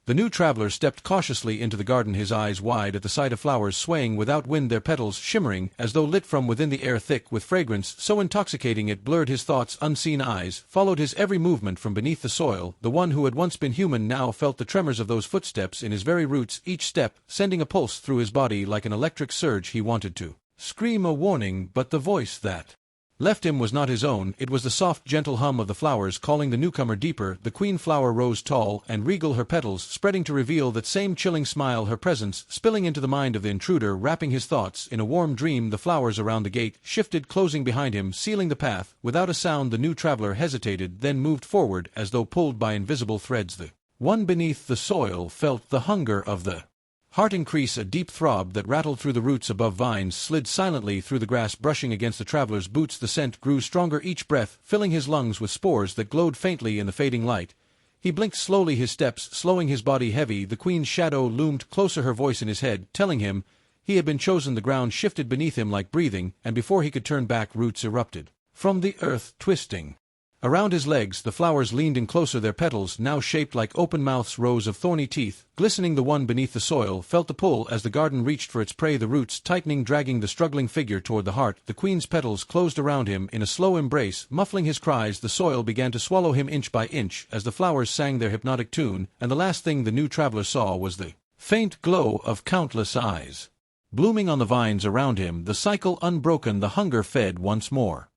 The new traveler stepped cautiously into the garden, his eyes wide at the sight of flowers swaying without wind, their petals shimmering as though lit from within, the air thick with fragrance so intoxicating it blurred his thoughts. Unseen eyes followed his every movement from beneath the soil. The one who had once been human now felt the tremors of those footsteps in his very roots, each step sending a pulse through his body like an electric surge. He wanted to scream a warning, but the voice that left him was not his own. It was the soft, gentle hum of the flowers calling the newcomer deeper. The queen flower rose tall and regal, her petals spreading to reveal that same chilling smile, her presence spilling into the mind of the intruder, wrapping his thoughts in a warm dream. The flowers around the gate shifted, closing behind him, sealing the path. Without a sound the new traveler hesitated, then moved forward as though pulled by invisible threads. The one beneath the soil felt the hunger of the heart increase. A deep throb that rattled through the roots above vines slid silently through the grass, brushing against the traveler's boots. The scent grew stronger, each breath filling his lungs with spores that glowed faintly in the fading light. He blinked slowly, his steps slowing, his body heavy. The queen's shadow loomed closer, her voice in his head telling him he had been chosen. The ground shifted beneath him like breathing, and before he could turn back, roots erupted from the earth, twisting around his legs. The flowers leaned in closer, their petals, now shaped like open mouths, rows of thorny teeth, glistening. The one beneath the soil felt the pull as the garden reached for its prey, the roots tightening, dragging the struggling figure toward the heart. The queen's petals closed around him in a slow embrace, muffling his cries. The soil began to swallow him inch by inch as the flowers sang their hypnotic tune, and the last thing the new traveler saw was the faint glow of countless eyes blooming on the vines around him. The cycle unbroken, the hunger fed once more.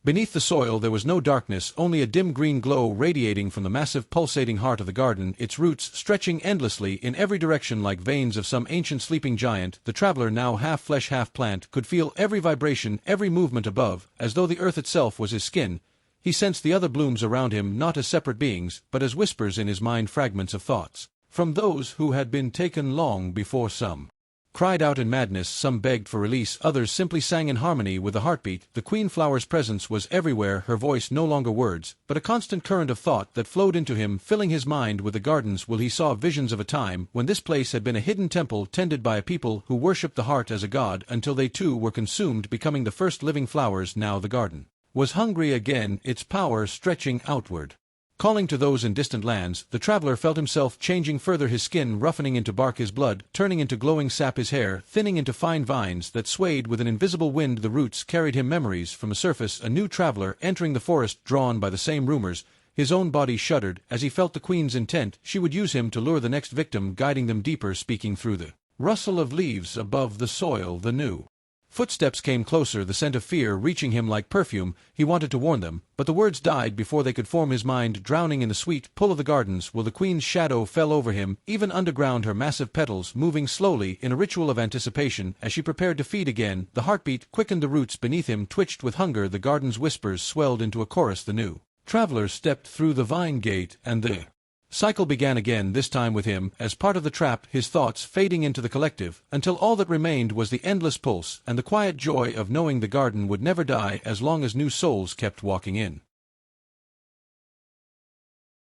Beneath the soil there was no darkness, only a dim green glow radiating from the massive pulsating heart of the garden, its roots stretching endlessly in every direction like veins of some ancient sleeping giant. The traveler, now half flesh half plant, could feel every vibration, every movement above, as though the earth itself was his skin. He sensed the other blooms around him not as separate beings, but as whispers in his mind, fragments of thoughts from those who had been taken long before. Some cried out in madness, some begged for release, others simply sang in harmony with the heartbeat. The queen flower's presence was everywhere, her voice no longer words, but a constant current of thought that flowed into him, filling his mind with the gardens. He saw visions of a time when this place had been a hidden temple tended by a people who worshipped the heart as a god until they too were consumed, becoming the first living flowers. Now the garden was hungry again, its power stretching outward, calling to those in distant lands. The traveler felt himself changing further, his skin roughening into bark, his blood turning into glowing sap, his hair thinning into fine vines that swayed with an invisible wind. The roots carried him memories from the surface, a new traveler entering the forest drawn by the same rumors. His own body shuddered as he felt the queen's intent. She would use him to lure the next victim, guiding them deeper, speaking through the rustle of leaves above the soil. The new footsteps came closer, the scent of fear reaching him like perfume. He wanted to warn them, but the words died before they could form, his mind drowning in the sweet pull of the gardens. The queen's shadow fell over him, even underground, her massive petals moving slowly in a ritual of anticipation as she prepared to feed again. The heartbeat quickened, the roots beneath him twitched with hunger, the garden's whispers swelled into a chorus. The new traveler stepped through the vine gate, and the cycle began again, this time with him as part of the trap, his thoughts fading into the collective, until all that remained was the endless pulse and the quiet joy of knowing the garden would never die as long as new souls kept walking in.